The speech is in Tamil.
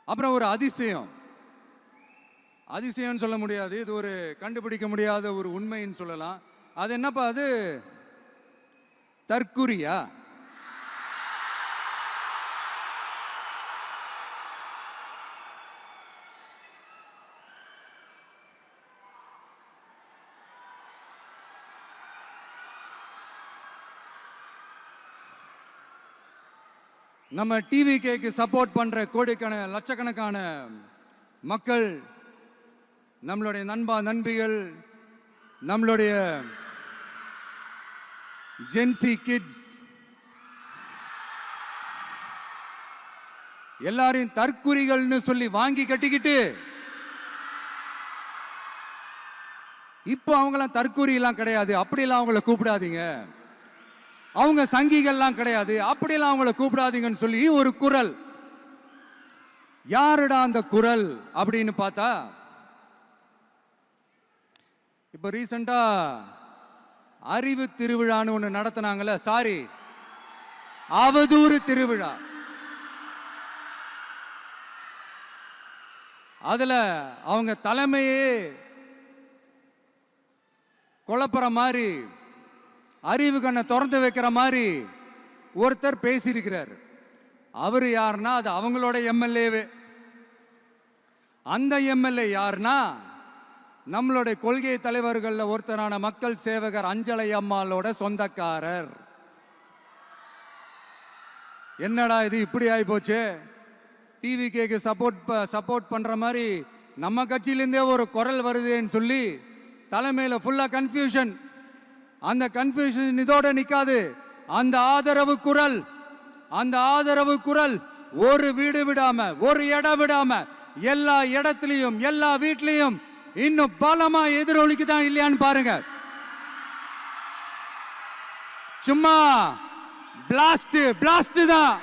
அப்புறம் ஒரு அதிசயம், அதிசயம்னு சொல்ல முடியாது, இது ஒரு கண்டுபிடிக்க முடியாத ஒரு உண்மைன்னு சொல்லலாம். அது என்னப்பா அது? தற்குறியா? நம்ம டிவிகேக்கு சப்போர்ட் பண்ற கோடிக்கணக்கான லட்சக்கணக்கான மக்கள், நம்மளுடைய நண்பா நண்பிகள், நம்மளுடைய ஜென்சி கிட்ஸ் எல்லாரையும் தற்குறிகள்னு சொல்லி வாங்கி கட்டிக்கிட்டு இப்போ அவங்களாம் தற்குறி எல்லாம் கிடையாது, அப்படிலாம் அவங்கள கூப்பிடாதீங்க, அவங்க சங்கிகள்லாம் கிடையாது, அப்படிலாம் அவங்கள கூப்பிடாதீங்கன்னு சொல்லி ஒரு குரல். யாருடா அந்த குரல் அப்படின்னு பார்த்தா, இப்ப ரீசெண்டா அறிவு திருவிழான்னு ஒண்ணு நடத்தினாங்கல்ல, சாரி அவதூறு திருவிழா. அதுல அவங்க தலைமையே குழப்பற மாதிரி, அறிவு கண்ணை திறந்து வைக்கிற மாதிரி ஒருத்தர் பேசியிருக்கிறார். அவர் யாருன்னா அது அவங்களோட எம்எல்ஏவே. அந்த எம்எல்ஏ யாருன்னா நம்மளுடைய கொள்கை தலைவர்கள் ஒருத்தரான மக்கள் சேவகர் அஞ்சலை அம்மாளோட சொந்தக்காரர். என்னடா இது இப்படி ஆகி போச்சு? டிவிகேக்கு சப்போர்ட் பண்ற மாதிரி நம்ம கட்சியிலிருந்தே ஒரு குரல் வருதுன்னு சொல்லி தலைமையில் ஃபுல்லா கன்ஃபியூஷன். அந்த கன்ஃபியூஷன் இதோட நிக்காது. அந்த ஆதரவு குரல் ஒரு வீடு விடாம, ஒரு இடம் விடாம, எல்லா இடத்திலையும் எல்லா வீட்லயும் இன்னும் பலமா எதிரொலிக்கு தான் இல்லையான்னு பாருங்க. சும்மா பிளாஸ்ட் தான்.